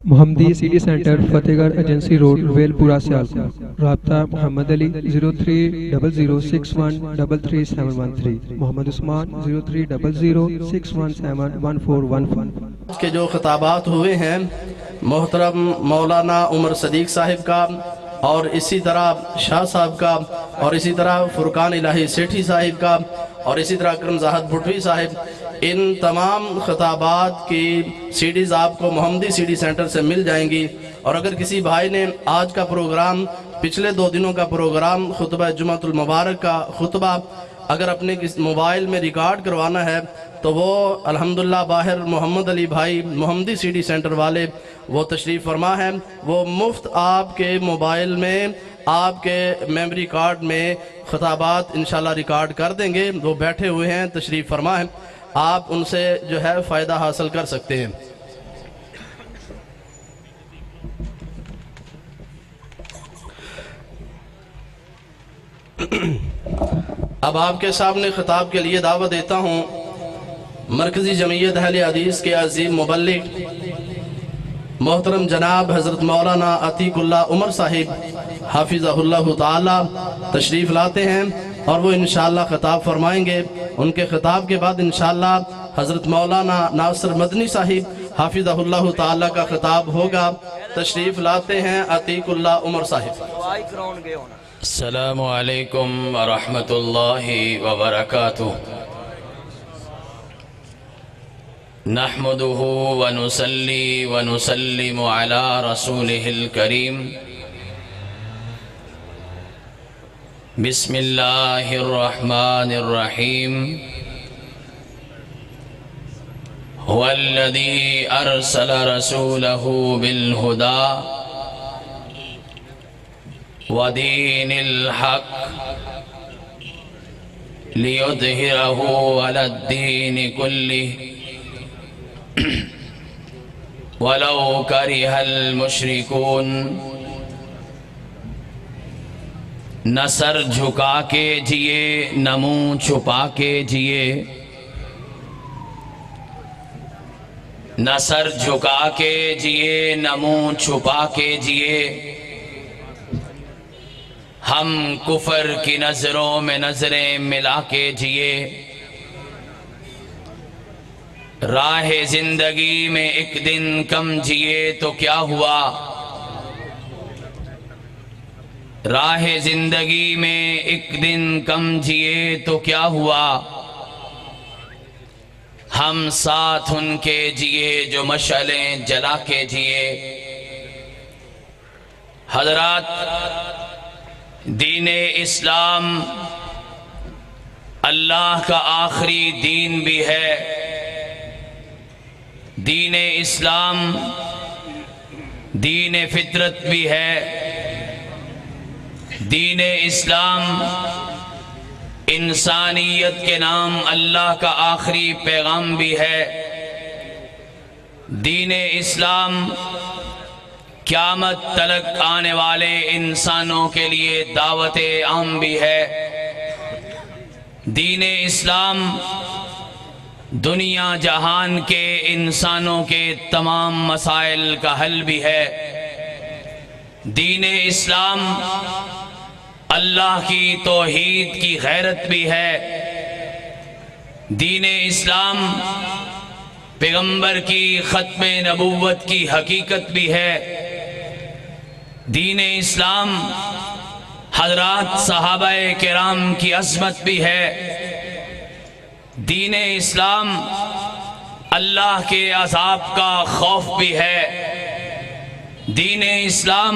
محمدی city centre فتح گڑھ agency road well پورہ سیالکوٹ۔ رابطہ محمد علی 0300613373، محمد عثمان 030061711415۔ کے جو خطابات ہوئے ہیں محترم مولانا عمر صدیق صاحب کا، اور اسی طرح شاہ صاحب کا، اور اسی طرح فرقان الہی سیٹھی صاحب کا، اور اسی طرح اکرم زاہد بھٹوی صاحب، ان تمام خطابات کی سیڈیز آپ کو محمدی سیڈی سینٹر سے مل جائیں گی۔ اور اگر کسی بھائی نے آج کا پروگرام، پچھلے 2 دنوں کا پروگرام، خطبہ جمعۃ المبارک کا خطبہ اگر اپنے موبائل میں ریکارڈ کروانا ہے تو وہ الحمدللہ باہر محمد علی بھائی محمدی سیڈی سینٹر والے وہ تشریف فرما ہیں، وہ مفت آپ کے موبائل میں آپ کے میموری کارڈ میں خطابات انشاءاللہ ریکارڈ کر دیں گے۔ وہ بیٹھے ہوئے ہیں، تشریف فرما ہیں، آپ ان سے جو ہے فائدہ حاصل کر سکتے ہیں۔ اب آپ کے سامنے خطاب کے لیے دعوت دیتا ہوں مرکزی جمعیت اہل حدیث کے عظیم مبلغ محترم جناب حضرت مولانا عتیق اللہ عمر صاحب حافظہ اللہ تعالی تشریف لاتے ہیں، اور وہ انشاءاللہ خطاب فرمائیں گے۔ ان کے خطاب کے بعد انشاءاللہ حضرت مولانا ناصر مدنی صاحب حافظہ اللہ تعالی کا خطاب ہوگا۔ تشریف لاتے ہیں عتیق اللہ عمر صاحب۔ السلام علیکم ورحمۃ اللہ وبرکاتہ۔ نحمده ونصلي ونسلم على رسوله الكريم۔ بسم اللہ الرحمن الرحیم۔ هو الذي أرسل رسوله بالهدى ودين الحق ليظهره على الدين كله ولو كره المشركون۔ نہ سر جھکا کے جیے نہ منہ چھپا کے جیے، نہ سر جھکا کے جیے نہ منہ چھپا کے جیے، ہم کفر کی نظروں میں نظریں ملا کے جیے۔ راہ زندگی میں ایک دن کم جیے تو کیا ہوا، راہ زندگی میں ایک دن کم جیے تو کیا ہوا، ہم ساتھ ان کے جیے جو مشعلیں جلا کے جیے۔ حضرات، دین اسلام اللہ کا آخری دین بھی ہے۔ دین اسلام دین فطرت بھی ہے۔ دین اسلام انسانیت کے نام اللہ کا آخری پیغام بھی ہے۔ دین اسلام قیامت تلک آنے والے انسانوں کے لیے دعوت عام بھی ہے۔ دین اسلام دنیا جہان کے انسانوں کے تمام مسائل کا حل بھی ہے۔ دین اسلام اللہ کی توحید کی غیرت بھی ہے۔ دین اسلام پیغمبر کی ختم نبوت کی حقیقت بھی ہے۔ دین اسلام حضرات صحابہ کرام کی عظمت بھی ہے۔ دین اسلام اللہ کے عذاب کا خوف بھی ہے۔ دین اسلام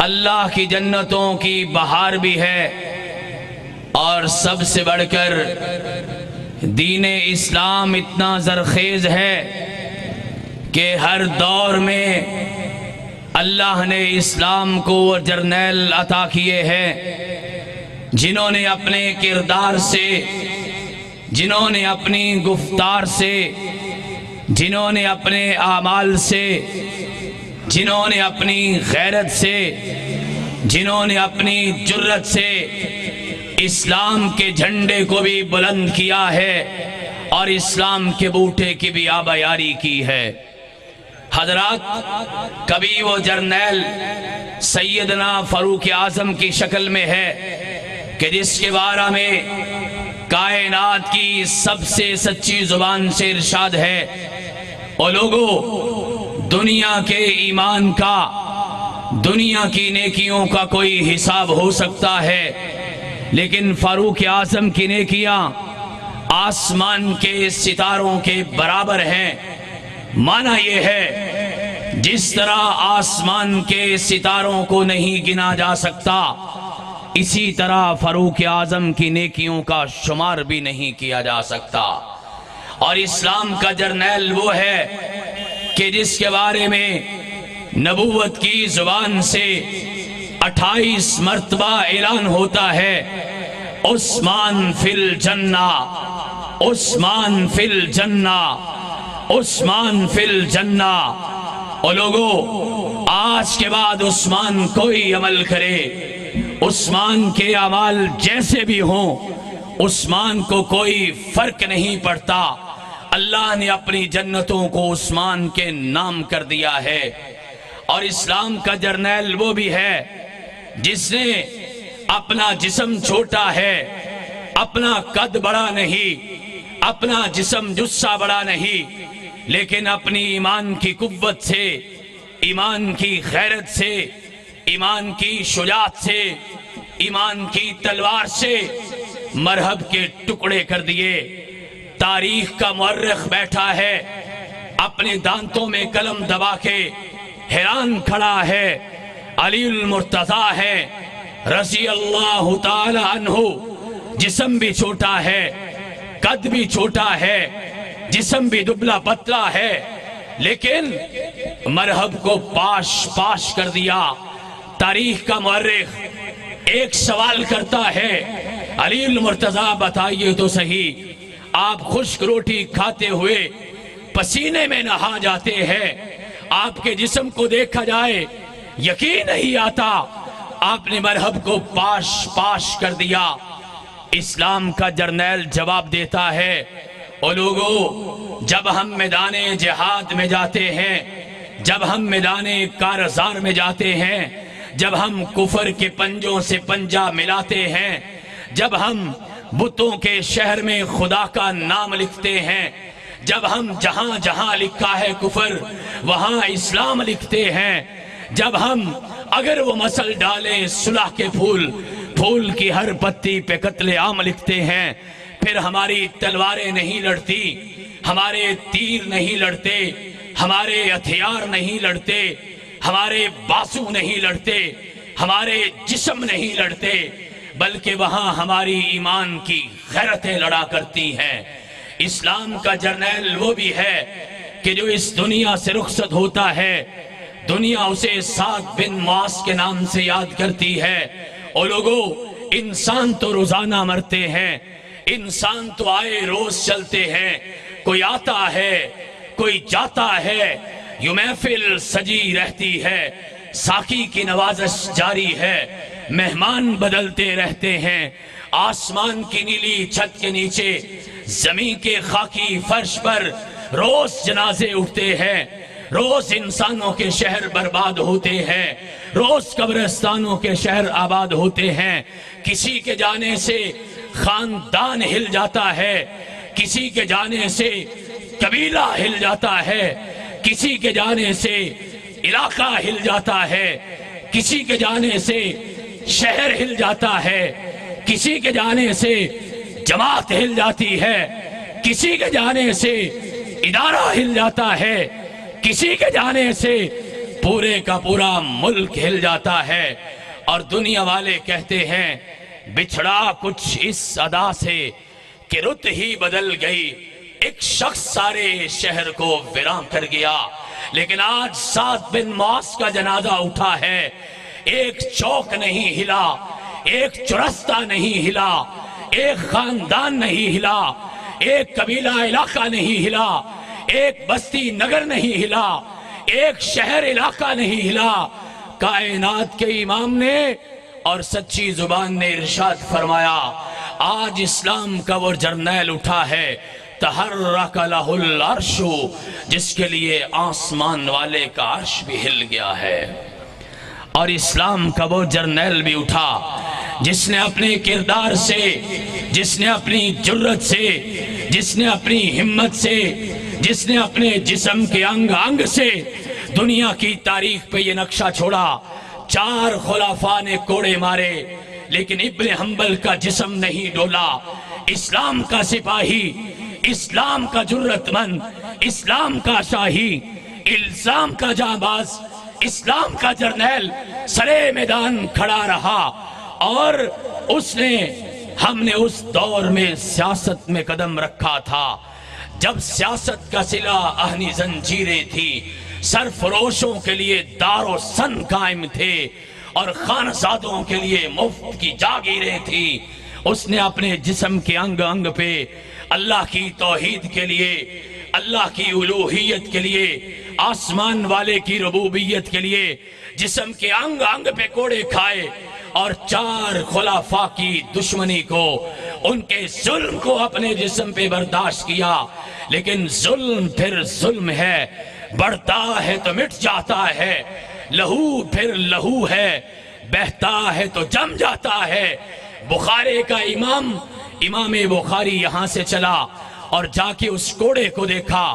اللہ کی جنتوں کی بہار بھی ہے، اور سب سے بڑھ کر دین اسلام اتنا زرخیز ہے کہ ہر دور میں اللہ نے اسلام کو وہ جرنیل عطا کیے ہیں جنہوں نے اپنے کردار سے، جنہوں نے اپنی گفتار سے، جنہوں نے اپنے اعمال سے، جنہوں نے اپنی غیرت سے، جنہوں نے اپنی جرت سے اسلام کے جھنڈے کو بھی بلند کیا ہے اور اسلام کے بوٹے کی بھی آبیاری کی ہے۔ حضرات کبھی وہ جرنیل سیدنا فاروق اعظم کی شکل میں ہے کہ جس کے بارے میں کائنات کی سب سے سچی زبان سے ارشاد ہے، او لوگو دنیا کے ایمان کا، دنیا کی نیکیوں کا کوئی حساب ہو سکتا ہے، لیکن فاروق اعظم کی نیکیاں آسمان کے ستاروں کے برابر ہیں۔ معنی یہ ہے جس طرح آسمان کے ستاروں کو نہیں گنا جا سکتا، اسی طرح فاروق اعظم کی نیکیوں کا شمار بھی نہیں کیا جا سکتا۔ اور اسلام کا جرنیل وہ ہے کہ جس کے بارے میں نبوت کی زبان سے 28 مرتبہ اعلان ہوتا ہے، عثمان فی الجنہ، عثمان فی الجنہ، عثمان فی الجنہ۔ اور لوگوں آج کے بعد عثمان کوئی عمل کرے، عثمان کے اعمال جیسے بھی ہوں، عثمان کو کوئی فرق نہیں پڑتا۔ اللہ نے اپنی جنتوں کو عثمان کے نام کر دیا ہے۔ اور اسلام کا جرنیل وہ بھی ہے جس نے اپنا جسم چھوٹا ہے، اپنا قد بڑا نہیں، اپنا جسم جسہ بڑا نہیں، لیکن اپنی ایمان کی قوت سے، ایمان کی غیرت سے، ایمان کی شجاعت سے، ایمان کی تلوار سے مرہب کے ٹکڑے کر دیے۔ تاریخ کا مورخ بیٹھا ہے، اپنے دانتوں میں قلم دبا کے حیران کھڑا ہے۔ علی المرتضیٰ ہے رضی اللہ تعالی عنہ، جسم بھی چھوٹا ہے، قد بھی چھوٹا ہے، جسم بھی دبلا پتلا ہے، لیکن مرہب کو پاش پاش کر دیا۔ تاریخ کا مورخ ایک سوال کرتا ہے، علی المرتضیٰ بتائیے تو صحیح، آپ خشک روٹی کھاتے ہوئے پسینے میں نہا جاتے ہیں، آپ کے جسم کو دیکھا جائے یقین نہیں آتا، آپ نے مرہب کو پاش پاش کر دیا۔ اسلام کا جرنیل جواب دیتا ہے، او لوگو جب ہم میدان جہاد میں جاتے ہیں، جب ہم میدان کارزار میں جاتے ہیں، جب ہم کفر کے پنجوں سے پنجہ ملاتے ہیں، جب ہم بتوں کے شہر میں خدا کا نام لکھتے ہیں، جب ہم جہاں جہاں لکھا ہے کفر وہاں اسلام لکھتے ہیں، جب ہم اگر وہ مسل ڈالیں صلح کے پھول، پھول کی ہر پتی پہ قتل عام لکھتے ہیں، پھر ہماری تلواریں نہیں لڑتی، ہمارے تیر نہیں لڑتے، ہمارے ہتھیار نہیں لڑتے، ہمارے بازو نہیں لڑتے، ہمارے جسم نہیں لڑتے، بلکہ وہاں ہماری ایمان کی غیرتیں لڑا کرتی ہیں۔ اسلام کا جرنیل وہ بھی ہے کہ جو اس دنیا سے رخصت ہوتا ہے، دنیا اسے سعد بن معاذ کے نام سے یاد کرتی ہے۔ اور لوگو انسان تو روزانہ مرتے ہیں، انسان تو آئے روز چلتے ہیں، کوئی آتا ہے کوئی جاتا ہے، یوں محفل سجی رہتی ہے، ساقی کی نوازش جاری ہے، مہمان بدلتے رہتے ہیں، آسمان کی نیلی چھت کے نیچے، زمین کے خاکی فرش پر روز جنازے اٹھتے ہیں، روز انسانوں کے شہر برباد ہوتے ہیں، روز قبرستانوں کے شہر آباد ہوتے ہیں۔ کسی کے جانے سے خاندان ہل جاتا ہے، کسی کے جانے سے قبیلہ ہل جاتا ہے، کسی کے جانے سے علاقہ ہل جاتا ہے، کسی کے جانے سے شہر ہل جاتا ہے، کسی کے جانے سے جماعت ہل جاتی ہے، کسی کے جانے سے ادارہ ہل جاتا ہے، کسی کے جانے سے پورے کا پورا ملک ہل جاتا ہے۔ اور دنیا والے کہتے ہیں بچھڑا کچھ اس ادا سے کہ رت ہی بدل گئی، ایک شخص سارے شہر کو ویراں کر گیا۔ لیکن آج سعد بن معاذ کا جنازہ اٹھا ہے، ایک چوک نہیں ہلا، ایک چرستہ نہیں ہلا، ایک خاندان نہیں ہلا، ایک قبیلہ علاقہ نہیں ہلا، ایک بستی نگر نہیں ہلا، ایک شہر علاقہ نہیں ہلا۔ کائنات کے امام نے اور سچی زبان نے ارشاد فرمایا، آج اسلام کا وہ جرنیل اٹھا ہے تحرک لہ العرش، جس کے لیے آسمان والے کا عرش بھی ہل گیا ہے۔ اور اسلام کا وہ جرنیل بھی اٹھا جس نے اپنے کردار سے، جس نے اپنی جرت سے، جس نے اپنی ہمت سے، جس نے اپنے جسم کے انگ انگ سے دنیا کی تاریخ پہ یہ نقشہ چھوڑا۔ 4 خلفاء نے کوڑے مارے لیکن ابن حنبل کا جسم نہیں ڈولا۔ اسلام کا سپاہی، اسلام کا جرت مند، اسلام کا شاہی، الزام کا جانباز، اسلام کا جرنیل سرے میدان کھڑا رہا۔ اور ہم نے اس دور میں سیاست میں قدم رکھا تھا جب سیاست کا صلہ اہنی زنجیریں تھی، سرفروشوں کے لیے دار و سن قائم تھے اور خانزادوں کے لیے مفت کی جاگیریں تھی۔ اس نے اپنے جسم کے انگ انگ پہ اللہ کی توحید کے لیے، اللہ کی الوہیت کے لیے، آسمان والے کی ربوبیت کے لیے جسم کے انگ انگ پہ کوڑے کھائے، اور 4 خلفاء کی دشمنی کو، ان کے ظلم کو اپنے جسم پہ برداشت کیا۔ لیکن ظلم پھر ظلم ہے، بڑھتا ہے تو مٹ جاتا ہے، لہو پھر لہو ہے، بہتا ہے تو جم جاتا ہے۔ بخاری کا امام بخاری یہاں سے چلا اور جا کے اس کوڑے کو دیکھا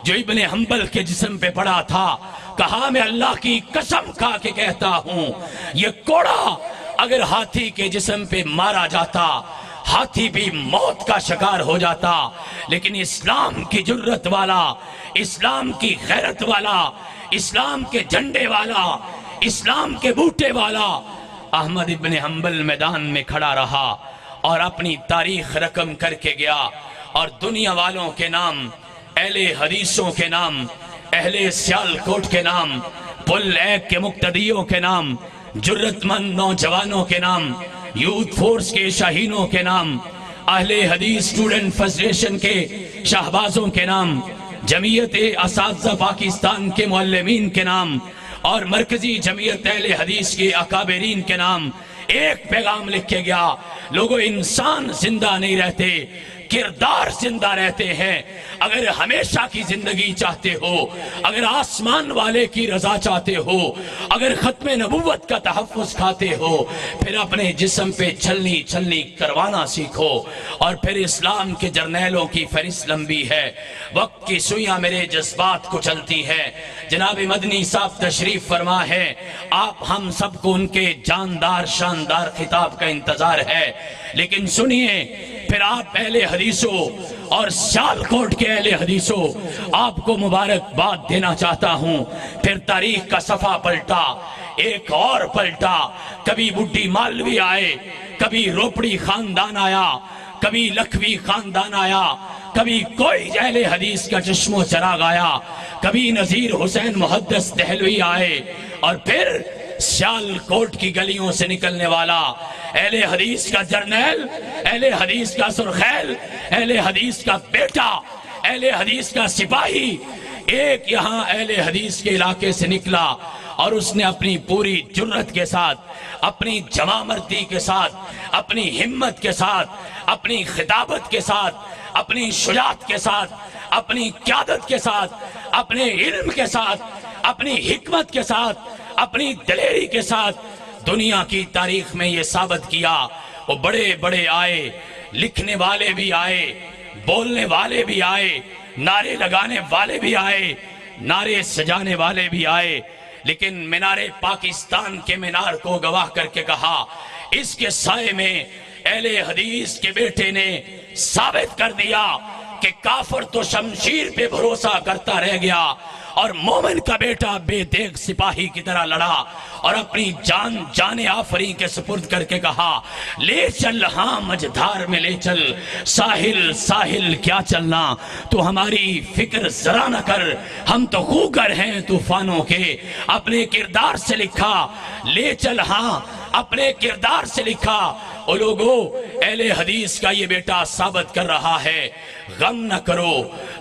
جو ابن حنبل کے جسم پہ پڑا تھا۔ کہا میں اللہ کی قسم کھا کے کہتا ہوں، یہ کوڑا اگر ہاتھی کے جسم پہ مارا جاتا، ہاتھی بھی موت کا شکار ہو جاتا، لیکن اسلام کی جرت والا، اسلام کی غیرت والا، اسلام کے جھنڈے والا، اسلام کے بوٹے والا احمد ابن حنبل میدان میں کھڑا رہا اور اپنی تاریخ رقم کر کے گیا، اور دنیا والوں کے نام، اہل حدیثوں کے نام، اہل سیالکوٹ کے نام، پل ایک کے مقتدیوں کے نام، جرت مند نوجوانوں کے نام، یوتھ فورس کے شاہینوں کے نام، اہل حدیث اسٹوڈنٹ فیڈریشن کے شہبازوں کے نام، جمعیت اساتذہ پاکستان کے معلمین کے نام، اور مرکزی جمعیت اہل حدیث کے اکابرین کے نام ایک پیغام لکھ کے گیا۔ لوگوں، انسان زندہ نہیں رہتے، کردار زندہ رہتے ہیں۔ اگر ہمیشہ کی زندگی چاہتے ہو، اگر آسمان والے کی رضا چاہتے ہو، اگر ختم نبوت کا تحفظ کھاتے ہو، پھر اپنے جسم پہ چھلنی کروانا سیکھو، اور پھر اسلام کے جرنیلوں کی فہرست لمبی ہے۔ وقت کی سوئیاں میرے جذبات کو چلتی ہے۔ جناب مدنی صاحب تشریف فرما ہے، ہم سب کو ان کے جاندار شاندار خطاب کا انتظار ہے، لیکن سنیے، پھر آپ اہل حدیثوں اور سیالکوٹ کے اہل حدیثوں، آپ کو مبارکباد دینا چاہتا ہوں۔ پھر تاریخ کا صفحہ پلٹا، ایک اور پلٹا، کبھی بڈھی مالوی آئے، کبھی روپڑی خاندان آیا، کبھی لکھوی خاندان آیا، کبھی کوئی اہل حدیث کا چشم و چراغ آیا، کبھی نذیر حسین محدث دہلوی آئے، اور پھر سیالکوٹ کی گلیوں سے نکلنے والا اہل حدیث کا جرنیل، اہل حدیث کا سرخیل، اہل حدیث کا بیٹا، اہل حدیث کا سپاہی، ایک یہاں اہل حدیث کے علاقے سے نکلا، اور اس نے اپنی پوری جرت کے ساتھ، اپنی جمامردی کے ساتھ، اپنی ہمت کے ساتھ، اپنی خطابت کے ساتھ، اپنی شجاعت کے ساتھ، اپنی قیادت کے ساتھ، اپنے علم کے ساتھ، اپنی حکمت کے ساتھ، اپنی دلیری کے ساتھ دنیا کی تاریخ میں یہ ثابت کیا۔ وہ بڑے بڑے آئے، لکھنے والے بھی آئے، بولنے والے بھی آئے، نعرے لگانے والے بھی آئے، نعرے سجانے والے بھی آئے، لیکن مینار پاکستان کے مینار کو گواہ کر کے کہا، اس کے سائے میں اہل حدیث کے بیٹے نے ثابت کر دیا کہ کافر تو شمشیر پہ بھروسہ کرتا رہ گیا، اور مومن کا بیٹا بے دیگ سپاہی کی طرح لڑا، اور اپنی جان آفریں کے سپرد کر کے کہا، لے چل ہاں مجدھار میں لے چل، ساحل ساحل کیا چلنا، تو ہماری فکر ذرا نہ کر، ہم تو خوگر ہیں طوفانوں کے۔ اپنے کردار سے لکھا، لے چل ہاں، اپنے کردار سے لکھا۔ او لوگو، اہل حدیث کا یہ بیٹا ثابت کر رہا ہے، غم نہ کرو،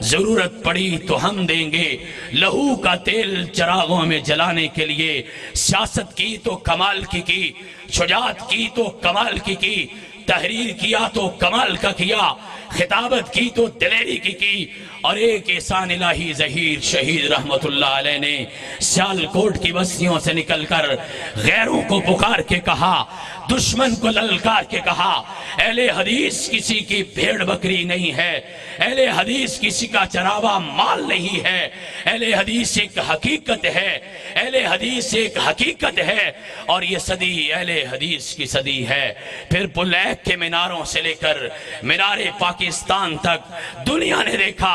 ضرورت پڑی تو ہم دیں گے لہو کا تیل چراغوں میں جلانے کے لیے۔ سیاست کی تو کمال کی، شجاعت کی تو کمال کی، تحریر کیا تو کمال کا کیا، خطابت کی تو دلیری کی، اور ایک احسان الہی ظہیر شہید رحمت اللہ علیہ نے سیالکوٹ کی بستیوں سے نکل کر غیروں کو پکار کے کہا، دشمن کو للکار کے کہا، اہل حدیث کسی کی بھیڑ بکری نہیں ہے، اہل حدیث کسی کا چراوا مال نہیں ہے، اہل حدیث ایک حقیقت ہے، اہل حدیث ایک حقیقت ہے، اور یہ صدی اہل حدیث کی صدی ہے۔ پھر پلیک کے میناروں سے لے کر مینار پاکستان تک دنیا نے دیکھا،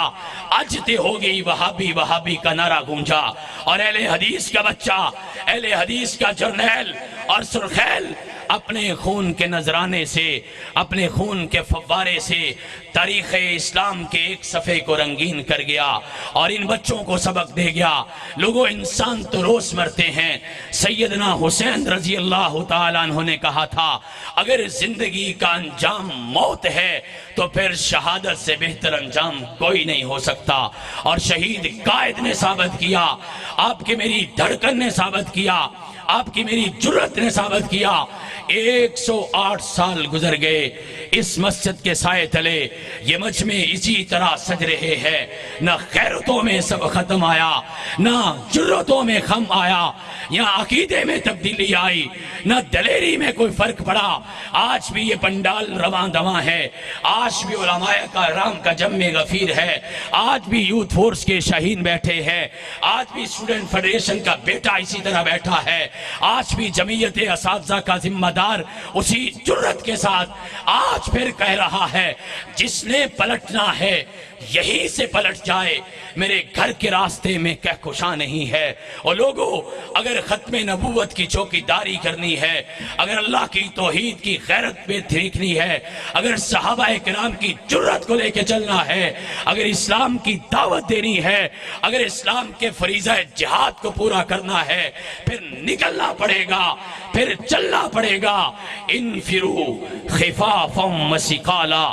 اجتے ہو گئی وہابی وہابی کا نعرہ گونجا، اور اہل حدیث کا بچہ، اہل حدیث کا جرنیل اور سرخیل اپنے خون کے نذرانے سے، اپنے خون کے فوارے سے تاریخ اسلام کے ایک صفحے کو رنگین کر گیا، اور ان بچوں کو سبق دے گیا۔ لوگوں، انسان تو روز مرتے ہیں۔ سیدنا حسین رضی اللہ تعالیٰ عنہ نے کہا تھا، اگر زندگی کا انجام موت ہے تو پھر شہادت سے بہتر انجام کوئی نہیں ہو سکتا، اور شہید قائد نے ثابت کیا، آپ کی میری دھڑکن نے ثابت کیا، آپ کی میری جرت نے ثابت کیا۔ 108 سال گزر گئے، اس مسجد کے سائے تلے یہ مجمع اسی طرح سج رہے ہیں، نہ غیرتوں میں سب ختم آیا، نہ جرتوں میں خم آیا، یہاں عقیدے میں تبدیلی آئی، نہ دلیری میں کوئی فرق پڑا۔ آج بھی یہ پنڈال رواں دواں ہے، آج بھی علماء کرام کا جمع غفیر ہے، آج بھی یوتھ فورس کے شاہین بیٹھے ہیں، آج بھی اسٹوڈنٹ فیڈریشن کا بیٹا اسی طرح بیٹھا ہے، آج بھی جمعیت اساتذہ کا ذمہ دار اسی جرت کے ساتھ آج پھر کہہ رہا ہے، جس نے پلٹنا ہے یہی سے پلٹ جائے، میرے گھر کے راستے میں کہکشاں نہیں ہے۔ اور لوگوں، اگر ختم نبوت کی چوکی داری کرنی ہے، اگر اللہ کی توحید کی غیرت پہ دیکھنی ہے، اگر صحابہ کرام کی جرت کو لے کے چلنا ہے، اگر اسلام کی دعوت دینی ہے، اگر اسلام کے فریضہ جہاد کو پورا کرنا ہے، پھر نکلنا پڑے گا، پھر چلنا پڑے گا۔ انفروا خفافا وثقالا،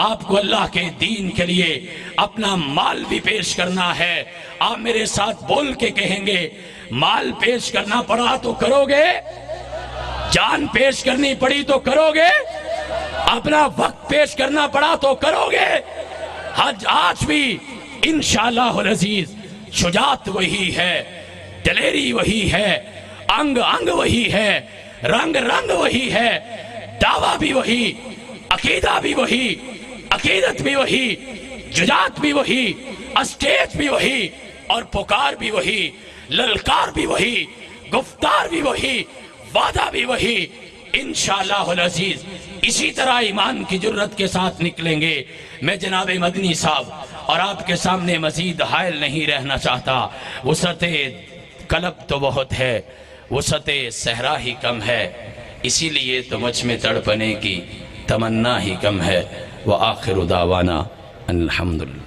آپ کو اللہ کے دین کے لیے اپنا مال بھی پیش کرنا ہے۔ آپ میرے ساتھ بول کے کہیں گے، مال پیش کرنا پڑا تو کرو گے، جان پیش کرنی پڑی تو کرو گے، اپنا وقت پیش کرنا پڑا تو کرو گے۔ آج بھی انشاءاللہ العزیز شجاعت وہی ہے، دلیری وہی ہے، انگ انگ وہی ہے، رنگ رنگ وہی ہے، دعویٰ بھی وہی، عقیدہ بھی وہی، عقیدت بھی وہی، ججات بھی وہی، اسٹیج بھی وہی، اور پکار بھی وہی، للکار بھی وہی، گفتار بھی وہی، وعدہ بھی وہی۔ انشاءاللہ العزیز اسی طرح ایمان کی جرت کے ساتھ نکلیں گے۔ میں جناب مدنی صاحب اور آپ کے سامنے مزید حائل نہیں رہنا چاہتا، وسعت قلب تو بہت ہے، وسعت صحرا ہی کم ہے، اسی لیے تو مجھ میں تڑپنے کی تمنا ہی کم ہے۔ وآخر دعوانا الحمدللہ۔